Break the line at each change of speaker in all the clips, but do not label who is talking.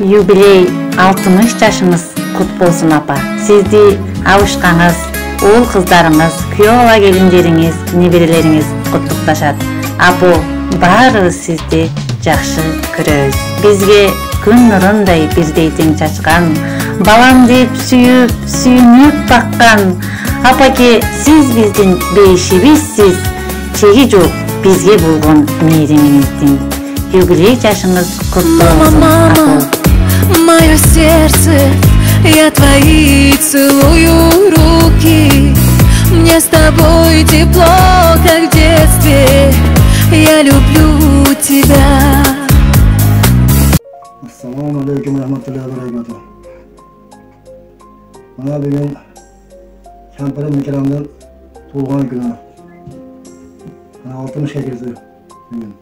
Юбилей 60 жашыңыз кут болсун апа. Сизди абышкаңыз, уул кыздарыңыз, күйөө бала келиндериңиз, неберелериңиз куттукташат. Апа, баарыбыз сизди жакшы көрөбүз. Бизге күн нурундай бирдей тең чачкан, балам деп сүйүп, сүйүнүп баккан апаке, сиз биздин бейишибизсиз. Чеги жок бизге болгон мээримиңиздин. Юбилей жашыңыз куттуу болсун, апа.
Мое сердце, я твои целую руки. Мне с тобой тепло, как в детстве. Я люблю тебя.
Assalamu alaikum rahmatullahi wa barakatuh. Bana bugün Şampiyon Mikram'dan tuğan günü. 60 girdi bugün.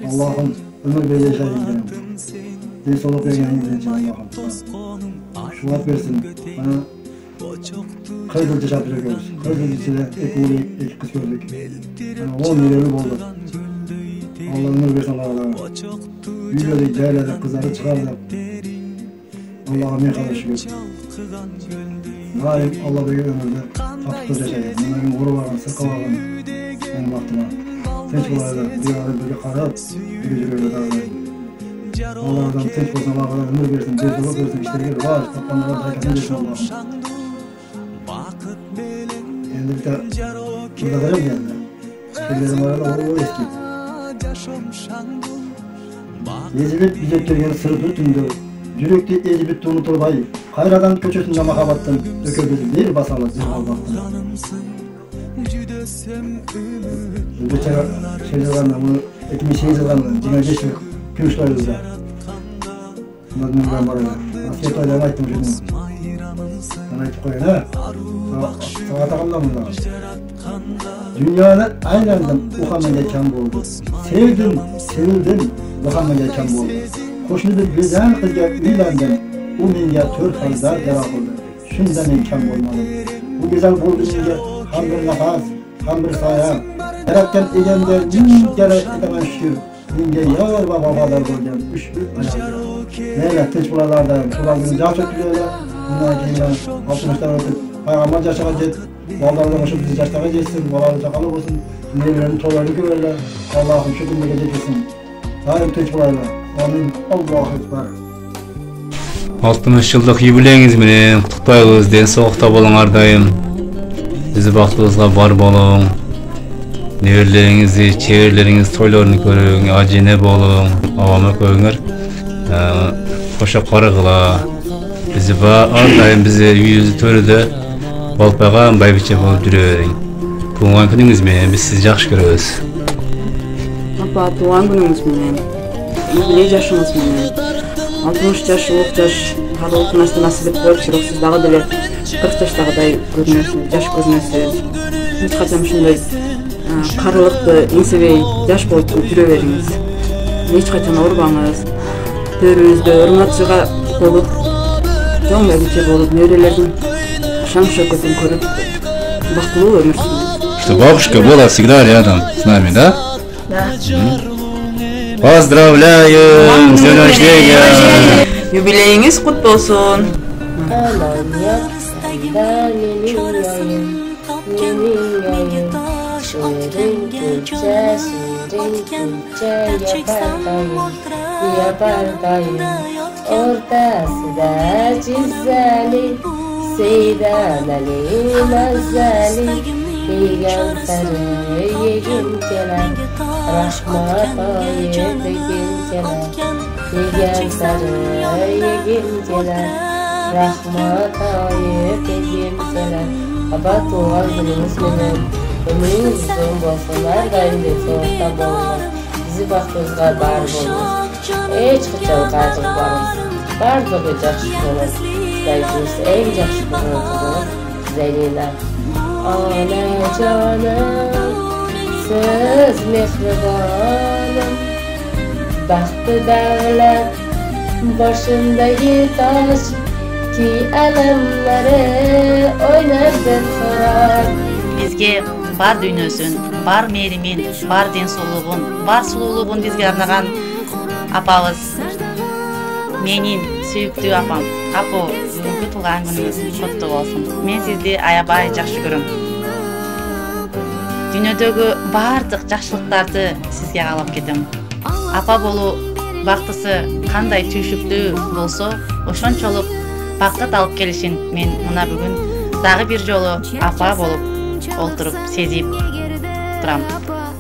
Allah'ım ömür vereceği şeyden. Bir soluk vereceğini Allah'ım. Şuvat versin. Bana kaydı dışarı görürüz. Kaydı içinde ek kız gördük. 10 milyonu oldu. Allah ömür versin Allah'a. Büyüdük, değerledik, kızları çıkardık. Allah'a min kadar şükür. Daim Allah büyük ömürde tatlı yaşayın. Bunların guru varın, sıkı varın. Onun vaktıma. Tenç olaylar, bir ara böyle karab, bir gücü öyle dağılayın. Allah'dan tenç olsun, Allah'a ömür versin, bir zorluk versin, işleri var. Toplanmalar hareketini versin Allah'ım. Şimdi bir de burada da yok geldi. Şeylerim arada o eski. Ezilip yüzeklergen sırdı tündü. Yürekte ezilip unutulbay. Kayradan köçesinde mahabattan dökülbüzü bir basalı zil albaktın. Geçen şey yazanlar, bunu 2008 yazanlar, 25 yıl kümüşlerdi. Bunlardan ben var öyle. Asiyet oylarını ayttım şimdi. Sana aytıp koyun ha. Sana takımdan bunlar. Dünyada aylandım, uhanma geçen oldu. Sevdim, sevildim, uhanma geçen oldu. Koşunuda güzel kızga uylandım, o menga 4 farzlar dara oldu. Şundan imkan olmadı. Bu güzel oldu menga ham bir nafas, ham bir saya. Yaratgan egende ming kere etaman şükür. Menga yar va babalar bo'lgan ushbu ayollar. Meyli tinch bolalarda, shularning yaxshi o'tganlar. Bundan keyin 60dan o'tib Payg'ambar yashagan jet, bolalarga o'sha biz yashtaga jetsin, bolalar chaqali bo'lsin, nelerini to'larni ko'rarlar. Allohim shu kunga yetsin. Daim tinch bo'laylar. Amin. Allohu akbar.
60 yıllık yubileyiniz menen kutlayбыз, den soğukta bolun ardayım. Bizi baktığınızda var bolun. Neverlerinizi, çevirleriniz, toylarını görün, acine bolun, avama koyunlar. Koşa qarıqla. Bizi ardayım bizi yüzü törüde balpaygan baybiçe bolup жүрөйүн. Tuğan gününüz menen biz sizi yaxşı görөбүz.
Apa, tuğan gününüz menen. Юбилей жашыңыз менен 60 жаштык жаш кадылык насып этип коюп, бирок сиз дагы деле 40 жаштагыдай көрүнөсүз, жаш көрүнөсүз. Эч качан ушундай карылыкты эңсебей жаш болуп жүрө бериңиз. Эч качан оорубаңыз. Төрүңүздө урматчыга болуп, жоң байбиче болуп, неберелердин шаң шөкөтүн көрүп, бактылуу өмүр сүрүңүз.
Что бабушка была всегда рядом с нами, да?
Да.
Поздравляю! С днем рождения!
Юбилейиңиз кут болсун.
Ortasida çizeli Seydan Ali Nazali Yegan sarı yegin kelar Rahmat ayetgin kelar Yegan sarı yegin kelar Rahmat ayetgin kelar Aba tuğan günümüz menen ömrünüz uzun bolsun, ardayım dep soğukta bolun. Bizi baktığınızda bar bolun. Hiç kıçan kaytırbanız. Bardығы жақсы болыңыз. Құдайымыз ең жақсы болыңыз. Зәлила. Ana canım, siz mehribanım. Baktı dağlar, başındaki taş ki alemleri oynardan sorar.
Bizge бар дүйнөсүн, бар мээримин, бар ден соолугун, бар сулуулугун бизге арнаган апабыз Менин сүйүктүү апам. Апа, бүгүнкү туулган күнүңүз куттуу болсун. Мен сизди аябай жакшы көрөм. Дүйнөдөгү бардык жакшылыктарды сизге каалап кетем. Апа болуу бактысы кандай түйшүктүү болсо, ошончолук бакыт алып келишин мен мына бүгүн дагы бир жолу апа болуп олтуруп сезип турам.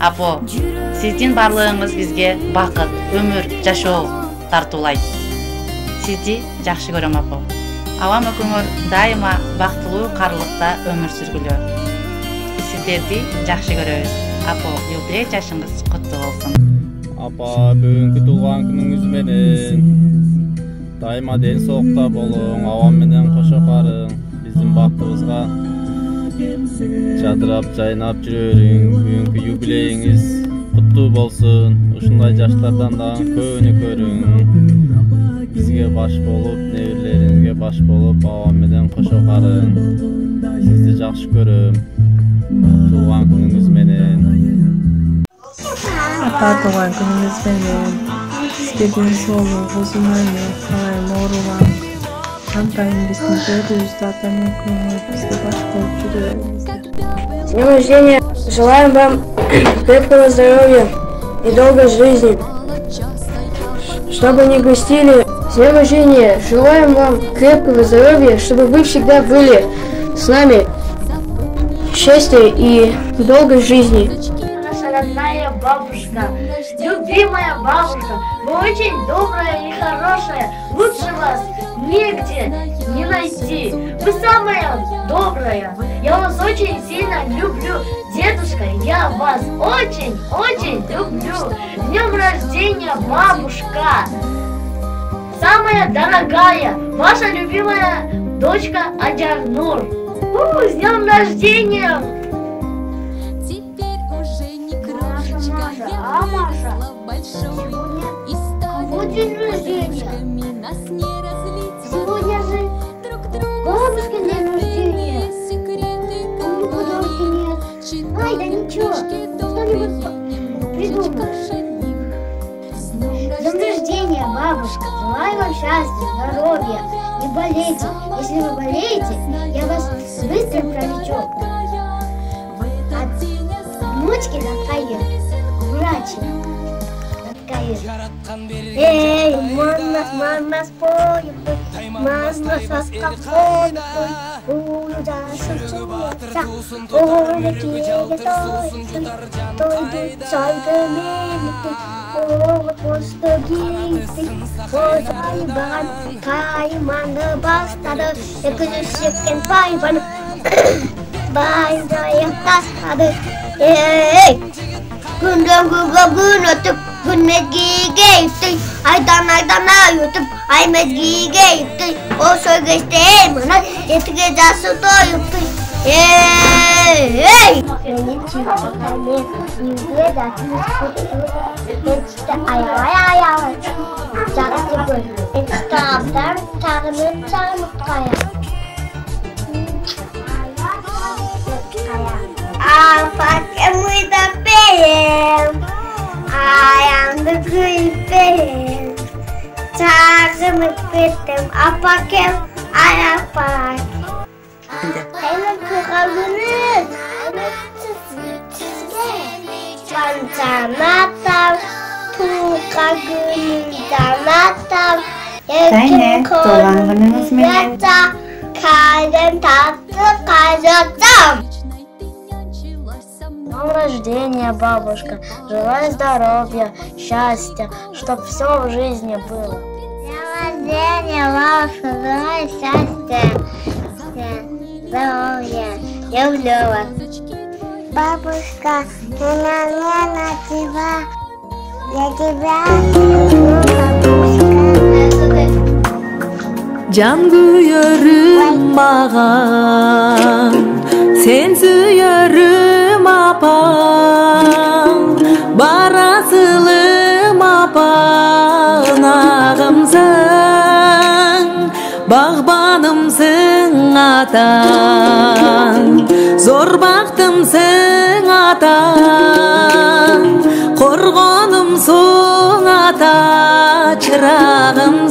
Апа, сиздин барлыгыңыз бизге бакыт, өмүр, жашоо тартуулайт. Сизди жакшы көрөм, апа. Абам экөөңөр дайыма бактылуу карылыкта өмүр сүргүлө. Сиздерди жакшы көрөбүз. Апа, юбилей жашыңыз куттуу болсун.
Апа, бүгүнкү туулган күнүңүз менен дайыма ден соокта болуң, абам менен кошо карың, биздин бактыбызга жадырап, жайнап жүрөөрүң. Бүгүнкү юбилейиңиз куттуу болсун. Ушундай жаштардан дагы көбүнү көрүң. Бизге баш болуп, неберелериңизге баш болуп, абам менен кошо карың. Сизди жакшы көрөм. Туулган күнүңүз менен.
Апа, туулган күнүңүз менен. Сизге ден соолук, узун өмүр, калайм оорубаң. Кантайын биздин жөрүбүздө ата менен бизге баш болуп жүрөбүз.
С днем рождения! Желаем вам крепкого здоровья и долгой жизни, чтобы не грустили. С днем рождения! Желаем вам крепкого здоровья, чтобы вы всегда были с нами, счастья и долгой жизни.
Наша родная бабушка, любимая бабушка, вы очень добрая и хорошая, лучше вас нигде не найти. Вы самая добрая. Я вас очень сильно люблю. Дедушка, я вас очень люблю. С днем рождения, бабушка. Самая дорогая, ваша любимая дочка Адярнур. С днем рождения. Маша, сегодня день рождения. Сегодня же бабушка день рождения. У меня подарки нет. Ай, да ничего, что-нибудь придумаем. С днем рождения, бабушка. Желаю вам счастья, здоровья. Не болейте. Если вы болеете, я вас быстро пролечу. От внучки такая врачи. Эй, маннас пой, маннас аскапой, уйдашь учиться, улетели той сайдамелики, вот постогиты, позайбан, кайманда бастады, экзюсекен байбан, байзая тастады. Эй, günden gün ötüp gün mezgiye gitti. Aydan ay ötüp ay mezgiye gitti. O söz geçti bana etkide cası doyuptu. Hey! Benim çiftçilerle yüzüye dağıtmış kutu. İşte ayağı. Caksı bu. İşte abdar çarmıt kaya. Pakai muda pen, ayam pen, cara mepetem apa kem apa. Ayam keragunan, pancamatam, tukagunin damatam,
Tane, tolong gününüz menен.
Kalem tatlı kazatam. С днем рождения, бабушка. Желаю здоровья, счастья, чтобы все в жизни было. С днем рождения, бабушка. Желаю счастья, здоровья. Люблю вас. Бабушка, на тебя. Я тебя люблю, бабушка.
Can kuyarım mağan, sen suyarım apam, barasılım apan ağımsın, bağbanımsın atan, zor baktımsın atan, korgonumsun ata, çırağımsın.